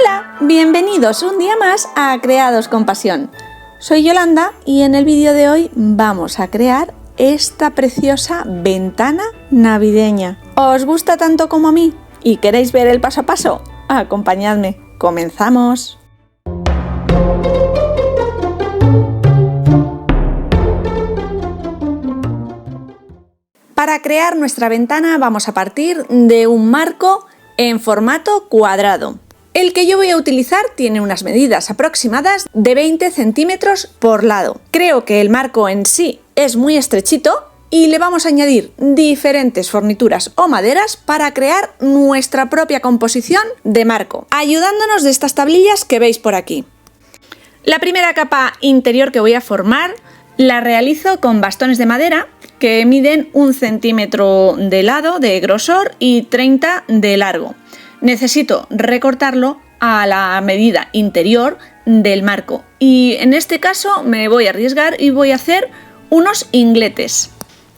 Hola, bienvenidos un día más a Creados con Pasión. Soy Yolanda y en el vídeo de hoy vamos a crear esta preciosa ventana navideña. ¿Os gusta tanto como a mí? ¿Y queréis ver el paso a paso? Acompañadme, comenzamos. Para crear nuestra ventana vamos a partir de un marco en formato cuadrado. El que yo voy a utilizar tiene unas medidas aproximadas de 20 centímetros por lado. Creo que el marco en sí es muy estrechito y le vamos a añadir diferentes fornituras o maderas para crear nuestra propia composición de marco, ayudándonos de estas tablillas que veis por aquí. La primera capa interior que voy a formar la realizo con bastones de madera que miden 1 centímetro de lado de grosor y 30 de largo. Necesito recortarlo a la medida interior del marco y en este caso me voy a arriesgar y voy a hacer unos ingletes.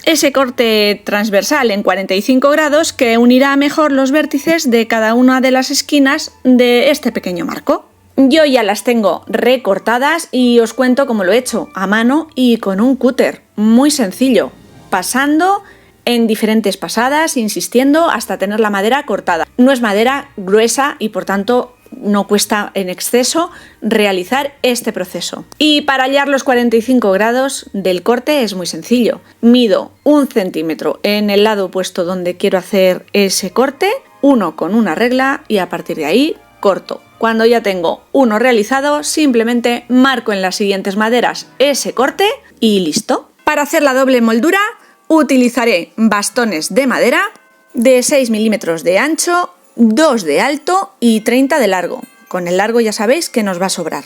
Ese corte transversal en 45 grados que unirá mejor los vértices de cada una de las esquinas de este pequeño marco. Yo ya las tengo recortadas y os cuento cómo lo he hecho, a mano y con un cúter, muy sencillo, pasando en diferentes pasadas, insistiendo hasta tener la madera cortada. No es madera gruesa y por tanto no cuesta en exceso realizar este proceso. Y para hallar los 45 grados del corte es muy sencillo. Mido 1 centímetro en el lado opuesto donde quiero hacer ese corte, uno con una regla y a partir de ahí corto. Cuando ya tengo uno realizado, simplemente marco en las siguientes maderas ese corte y listo. Para hacer la doble moldura utilizaré bastones de madera de 6 milímetros de ancho, 2 de alto y 30 de largo. Con el largo ya sabéis que nos va a sobrar.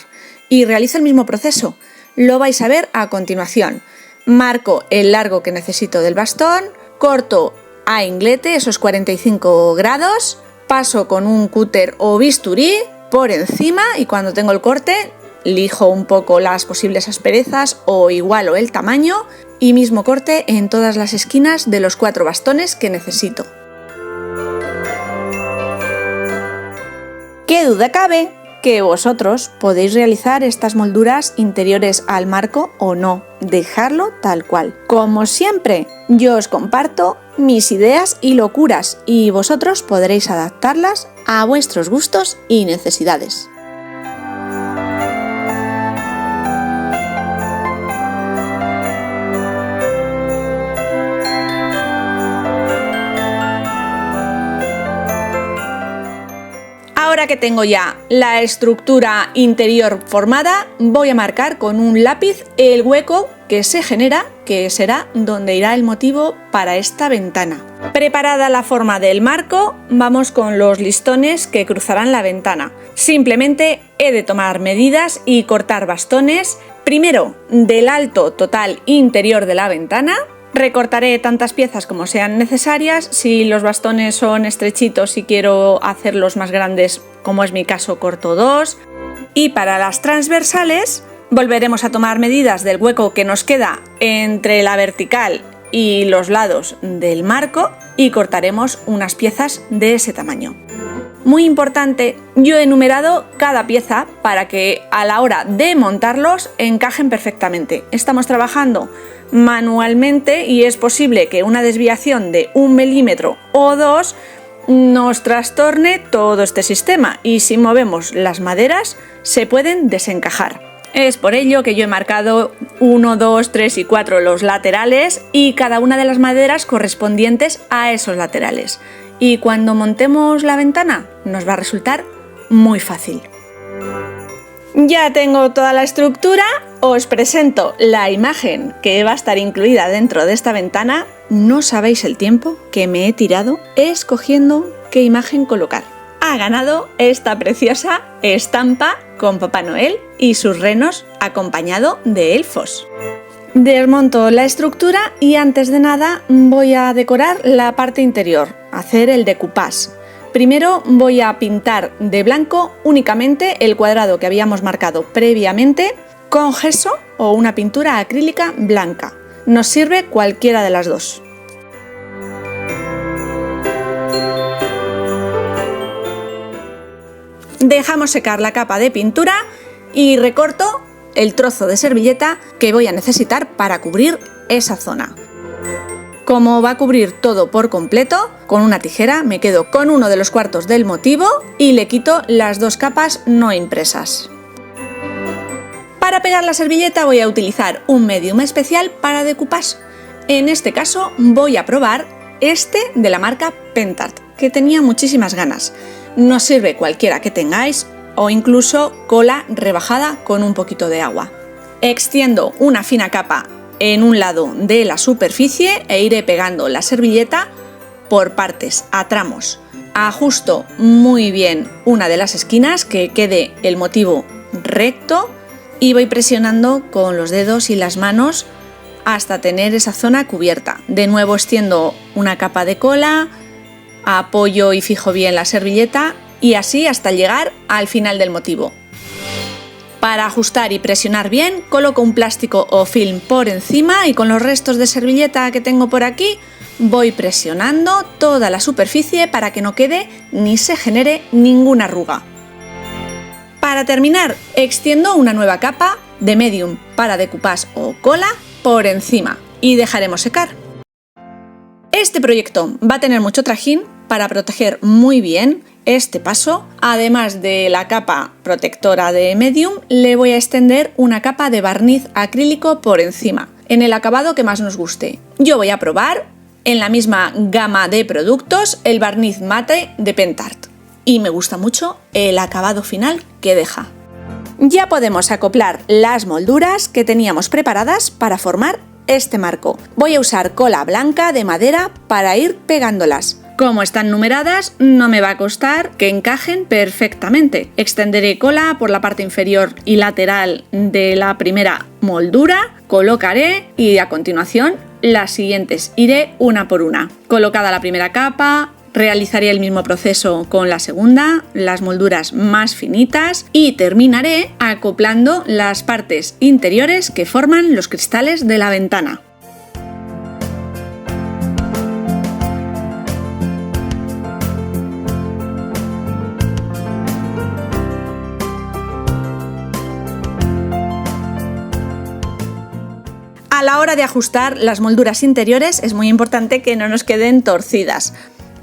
Y realizo el mismo proceso. Lo vais a ver a continuación. Marco el largo que necesito del bastón, corto a inglete esos 45 grados, paso con un cúter o bisturí por encima y cuando tengo el corte lijo un poco las posibles asperezas o igualo el tamaño y mismo corte en todas las esquinas de los 4 bastones que necesito. ¿Qué duda cabe? Que vosotros podéis realizar estas molduras interiores al marco o no, dejarlo tal cual. Como siempre, yo os comparto mis ideas y locuras y vosotros podréis adaptarlas a vuestros gustos y necesidades. Ahora que tengo ya la estructura interior formada, voy a marcar con un lápiz el hueco que se genera, que será donde irá el motivo para esta ventana. Preparada la forma del marco, vamos con los listones que cruzarán la ventana. Simplemente he de tomar medidas y cortar bastones, primero del alto total interior de la ventana. Recortaré tantas piezas como sean necesarias. Si los bastones son estrechitos y quiero hacerlos más grandes, como es mi caso, corto 2. Y para las transversales volveremos a tomar medidas del hueco que nos queda entre la vertical y los lados del marco y cortaremos unas piezas de ese tamaño. Muy importante, yo he numerado cada pieza para que a la hora de montarlos encajen perfectamente. Estamos trabajando manualmente y es posible que una desviación de 1 milímetro o 2 nos trastorne todo este sistema y si movemos las maderas se pueden desencajar. Es por ello que yo he marcado 1, 2, 3 y 4 los laterales y cada una de las maderas correspondientes a esos laterales. Y cuando montemos la ventana nos va a resultar muy fácil. Ya tengo toda la estructura, os presento la imagen que va a estar incluida dentro de esta ventana. No sabéis el tiempo que me he tirado escogiendo qué imagen colocar. Ha ganado esta preciosa estampa con Papá Noel y sus renos acompañado de elfos. Desmonto la estructura y antes de nada voy a decorar la parte interior, hacer el decoupage. Primero voy a pintar de blanco únicamente el cuadrado que habíamos marcado previamente con gesso o una pintura acrílica blanca. Nos sirve cualquiera de las dos. Dejamos secar la capa de pintura y recorto el trozo de servilleta que voy a necesitar para cubrir esa zona. Como va a cubrir todo por completo, con una tijera me quedo con 1/4 del motivo y le quito las 2 capas no impresas. Para pegar la servilleta voy a utilizar un medium especial para decoupage. En este caso voy a probar este de la marca Pentart, que tenía muchísimas ganas. Nos sirve cualquiera que tengáis o incluso cola rebajada con un poquito de agua. Extiendo una fina capa en un lado de la superficie e iré pegando la servilleta por partes, a tramos. Ajusto muy bien una de las esquinas, que quede el motivo recto, y voy presionando con los dedos y las manos hasta tener esa zona cubierta. De nuevo extiendo una capa de cola, apoyo y fijo bien la servilleta y así hasta llegar al final del motivo. Para ajustar y presionar bien, coloco un plástico o film por encima y con los restos de servilleta que tengo por aquí voy presionando toda la superficie para que no quede ni se genere ninguna arruga. Para terminar, extiendo una nueva capa de medium para decoupage o cola por encima y dejaremos secar. Este proyecto va a tener mucho trajín para proteger muy bien este paso. Además de la capa protectora de medium, le voy a extender una capa de barniz acrílico por encima, en el acabado que más nos guste. Yo voy a probar en la misma gama de productos el barniz mate de Pentart y me gusta mucho el acabado final que deja. Ya podemos acoplar las molduras que teníamos preparadas para formar este marco. Voy a usar cola blanca de madera para ir pegándolas. Como están numeradas, no me va a costar que encajen perfectamente. Extenderé cola por la parte inferior y lateral de la primera moldura, colocaré y a continuación las siguientes. Iré una por una. Colocada la primera capa, realizaré el mismo proceso con la segunda, las molduras más finitas y terminaré acoplando las partes interiores que forman los cristales de la ventana. A la hora de ajustar las molduras interiores es muy importante que no nos queden torcidas,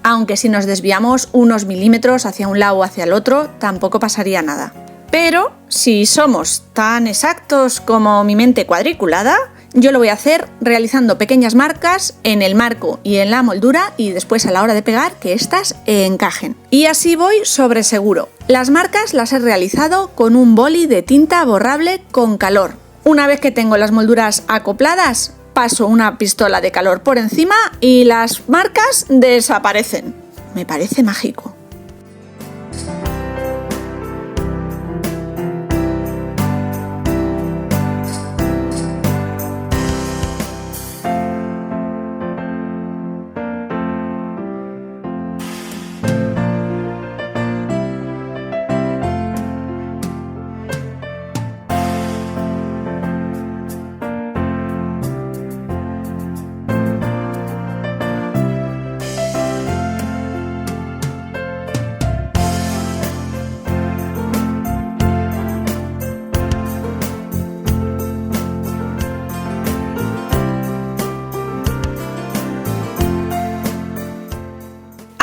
aunque si nos desviamos unos milímetros hacia un lado o hacia el otro tampoco pasaría nada. Pero si somos tan exactos como mi mente cuadriculada, yo lo voy a hacer realizando pequeñas marcas en el marco y en la moldura y después a la hora de pegar que éstas encajen. Y así voy sobre seguro. Las marcas las he realizado con un boli de tinta borrable con calor. Una vez que tengo las molduras acopladas, paso una pistola de calor por encima y las marcas desaparecen. Me parece mágico.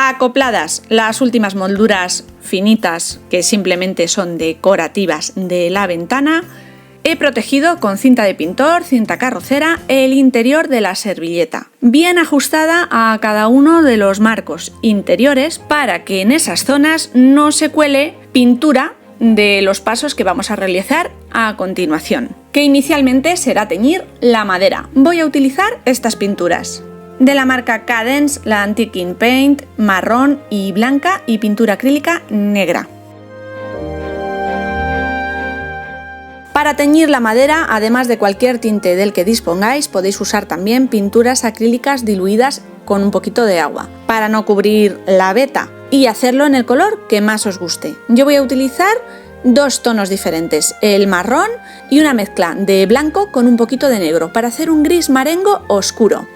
Acopladas las últimas molduras finitas que simplemente son decorativas de la ventana, he protegido con cinta de pintor, cinta carrocera, el interior de la servilleta, bien ajustada a cada uno de los marcos interiores para que en esas zonas no se cuele pintura de los pasos que vamos a realizar a continuación, que inicialmente será teñir la madera. Voy a utilizar estas pinturas de la marca Cadence, la Antique Ink Paint, marrón y blanca y pintura acrílica negra. Para teñir la madera, además de cualquier tinte del que dispongáis, podéis usar también pinturas acrílicas diluidas con un poquito de agua, para no cubrir la veta y hacerlo en el color que más os guste. Yo voy a utilizar dos tonos diferentes, el marrón y una mezcla de blanco con un poquito de negro, para hacer un gris marengo oscuro.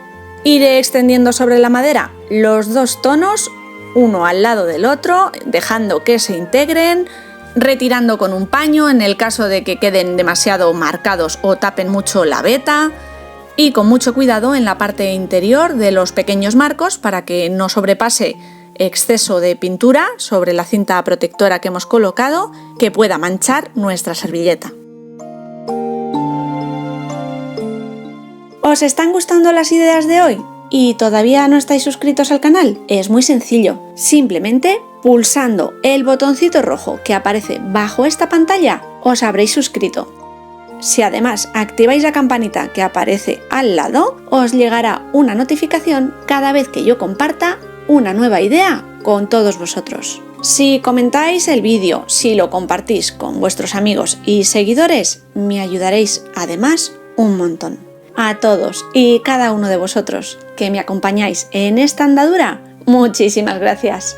Iré extendiendo sobre la madera los dos tonos, uno al lado del otro, dejando que se integren retirando con un paño en el caso de que queden demasiado marcados o tapen mucho la veta, y con mucho cuidado en la parte interior de los pequeños marcos para que no sobrepase exceso de pintura sobre la cinta protectora que hemos colocado que pueda manchar nuestra servilleta. ¿Os están gustando las ideas de hoy? ¿Y todavía no estáis suscritos al canal? Es muy sencillo, simplemente pulsando el botoncito rojo que aparece bajo esta pantalla os habréis suscrito. Si además activáis la campanita que aparece al lado, os llegará una notificación cada vez que yo comparta una nueva idea con todos vosotros. Si comentáis el vídeo, si lo compartís con vuestros amigos y seguidores, me ayudaréis además un montón. A todos y cada uno de vosotros que me acompañáis en esta andadura, muchísimas gracias.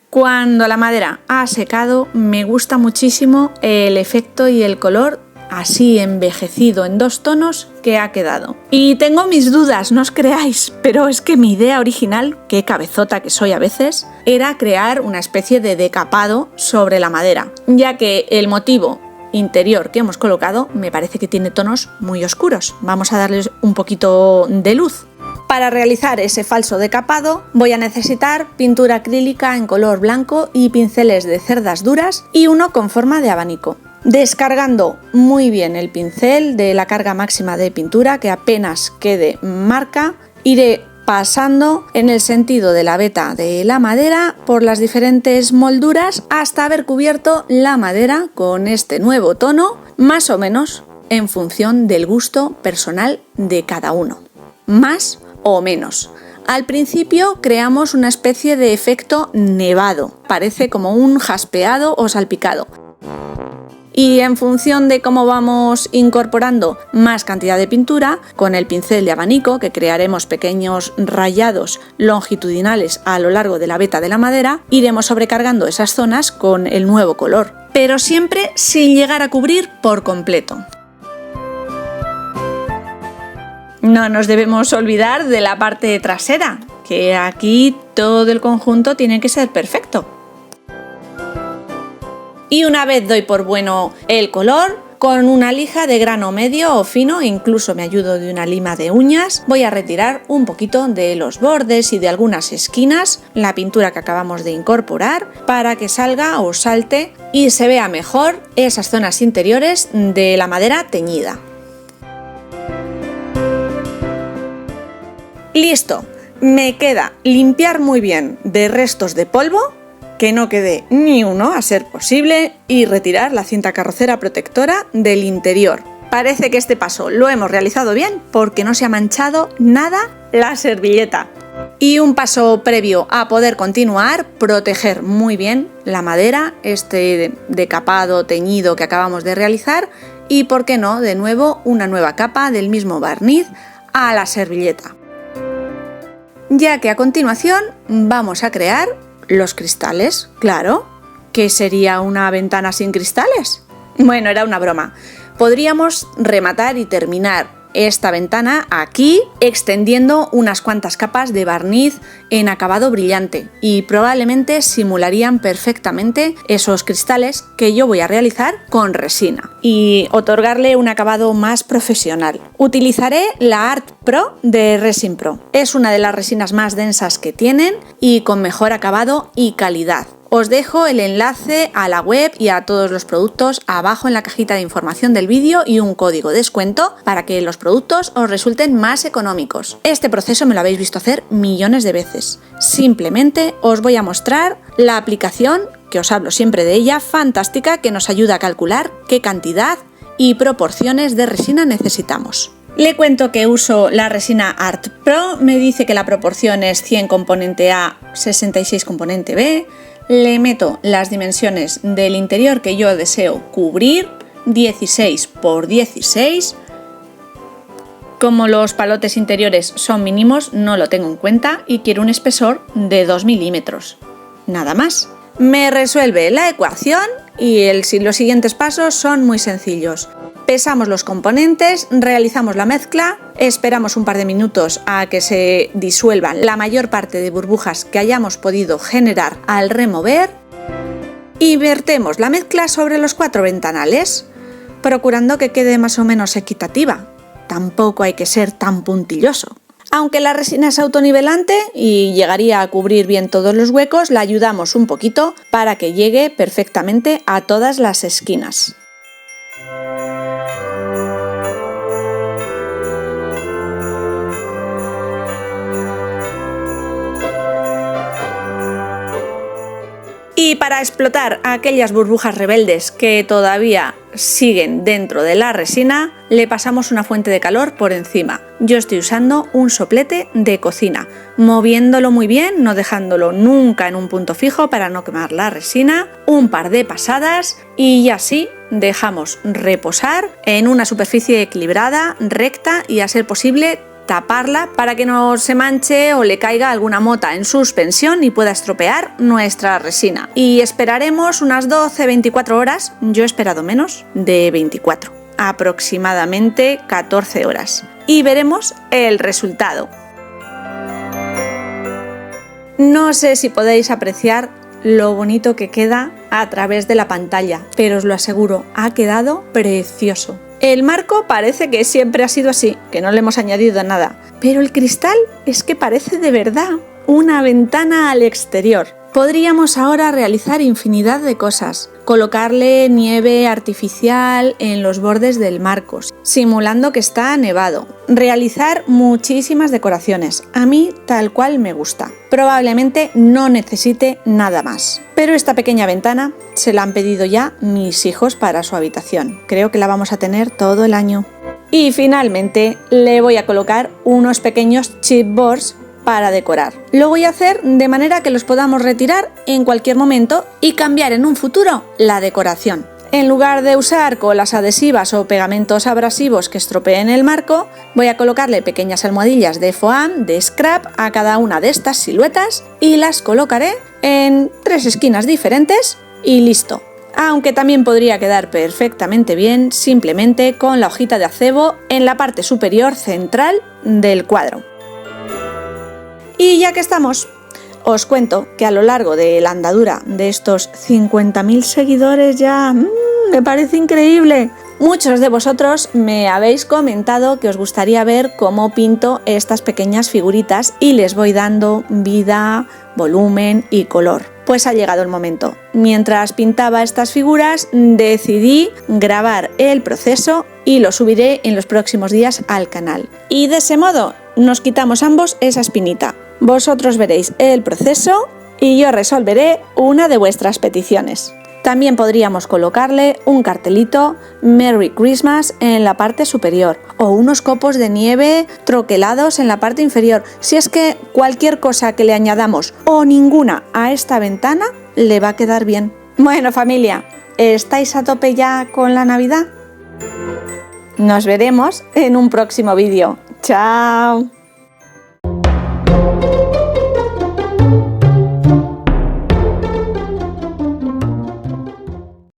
Cuando la madera ha secado, me gusta muchísimo el efecto y el color así envejecido en 2 tonos que ha quedado. Y tengo mis dudas, no os creáis, pero es que mi idea original, qué cabezota que soy a veces, era crear una especie de decapado sobre la madera, ya que el motivo interior que hemos colocado me parece que tiene tonos muy oscuros. Vamos a darles un poquito de luz. Para realizar ese falso decapado voy a necesitar pintura acrílica en color blanco y pinceles de cerdas duras y uno con forma de abanico. Descargando muy bien el pincel de la carga máxima de pintura, que apenas quede marca, iré pasando en el sentido de la veta de la madera por las diferentes molduras hasta haber cubierto la madera con este nuevo tono, más o menos en función del gusto personal de cada uno. Más o menos. Al principio creamos una especie de efecto nevado, parece como un jaspeado o salpicado. Y en función de cómo vamos incorporando más cantidad de pintura, con el pincel de abanico, que crearemos pequeños rayados longitudinales a lo largo de la veta de la madera, iremos sobrecargando esas zonas con el nuevo color, pero siempre sin llegar a cubrir por completo. No nos debemos olvidar de la parte trasera, que aquí todo el conjunto tiene que ser perfecto. Y una vez doy por bueno el color, con una lija de grano medio o fino, incluso me ayudo de una lima de uñas, voy a retirar un poquito de los bordes y de algunas esquinas la pintura que acabamos de incorporar para que salga o salte y se vea mejor esas zonas interiores de la madera teñida. Listo, me queda limpiar muy bien de restos de polvo, que no quede ni uno a ser posible, y retirar la cinta carrocera protectora del interior. Parece que este paso lo hemos realizado bien porque no se ha manchado nada la servilleta. Y un paso previo a poder continuar, proteger muy bien la madera, este decapado teñido que acabamos de realizar, y por qué no, de nuevo una nueva capa del mismo barniz a la servilleta. Ya que a continuación vamos a crear los cristales, claro. ¿Qué sería una ventana sin cristales? Bueno, era una broma. Podríamos rematar y terminar esta ventana aquí extendiendo unas cuantas capas de barniz en acabado brillante y probablemente simularían perfectamente esos cristales que yo voy a realizar con resina y otorgarle un acabado más profesional. Utilizaré la Art Pro de Resin Pro. Es una de las resinas más densas que tienen y con mejor acabado y calidad. Os dejo el enlace a la web y a todos los productos abajo en la cajita de información del vídeo y un código de descuento para que los productos os resulten más económicos. Este proceso me lo habéis visto hacer millones de veces. Simplemente os voy a mostrar la aplicación, que os hablo siempre de ella, fantástica, que nos ayuda a calcular qué cantidad y proporciones de resina necesitamos. Le cuento que uso la resina Art Pro, me dice que la proporción es 100 componente A, 66 componente B. Le meto las dimensiones del interior que yo deseo cubrir, 16 por 16. Como los palotes interiores son mínimos, no lo tengo en cuenta y quiero un espesor de 2 milímetros. Nada más. Me resuelve la ecuación y los siguientes pasos son muy sencillos. Pesamos los componentes, realizamos la mezcla, esperamos un par de minutos a que se disuelvan la mayor parte de burbujas que hayamos podido generar al remover y vertemos la mezcla sobre los 4 ventanales, procurando que quede más o menos equitativa. Tampoco hay que ser tan puntilloso. Aunque la resina es autonivelante y llegaría a cubrir bien todos los huecos, la ayudamos un poquito para que llegue perfectamente a todas las esquinas. Y para explotar aquellas burbujas rebeldes que todavía siguen dentro de la resina, le pasamos una fuente de calor por encima. Yo estoy usando un soplete de cocina, moviéndolo muy bien, no dejándolo nunca en un punto fijo para no quemar la resina, un par de pasadas y así dejamos reposar en una superficie equilibrada, recta y a ser posible taparla para que no se manche o le caiga alguna mota en suspensión y pueda estropear nuestra resina. Y esperaremos unas 12-24 horas, yo he esperado menos de 24, aproximadamente 14 horas. Y veremos el resultado. No sé si podéis apreciar lo bonito que queda a través de la pantalla, pero os lo aseguro, ha quedado precioso. El marco parece que siempre ha sido así, que no le hemos añadido nada, pero el cristal es que parece de verdad una ventana al exterior. Podríamos ahora realizar infinidad de cosas, colocarle nieve artificial en los bordes del marco, simulando que está nevado, realizar muchísimas decoraciones, a mí tal cual me gusta. Probablemente no necesite nada más, pero esta pequeña ventana se la han pedido ya mis hijos para su habitación, creo que la vamos a tener todo el año. Y finalmente le voy a colocar unos pequeños chipboards para decorar. Lo voy a hacer de manera que los podamos retirar en cualquier momento y cambiar en un futuro la decoración. En lugar de usar colas adhesivas o pegamentos abrasivos que estropeen el marco, voy a colocarle pequeñas almohadillas de foam, de scrap a cada una de estas siluetas y las colocaré en 3 esquinas diferentes y listo. Aunque también podría quedar perfectamente bien simplemente con la hojita de acebo en la parte superior central del cuadro. Y ya que estamos, os cuento que a lo largo de la andadura de estos 50.000 seguidores ya me parece increíble. Muchos de vosotros me habéis comentado que os gustaría ver cómo pinto estas pequeñas figuritas y les voy dando vida, volumen y color. Pues ha llegado el momento. Mientras pintaba estas figuras decidí grabar el proceso y lo subiré en los próximos días al canal. Y de ese modo nos quitamos ambos esa espinita. Vosotros veréis el proceso y yo resolveré una de vuestras peticiones. También podríamos colocarle un cartelito Merry Christmas en la parte superior o unos copos de nieve troquelados en la parte inferior. Si es que cualquier cosa que le añadamos o ninguna a esta ventana le va a quedar bien. Bueno, familia, ¿estáis a tope ya con la Navidad? Nos veremos en un próximo vídeo. ¡Chao!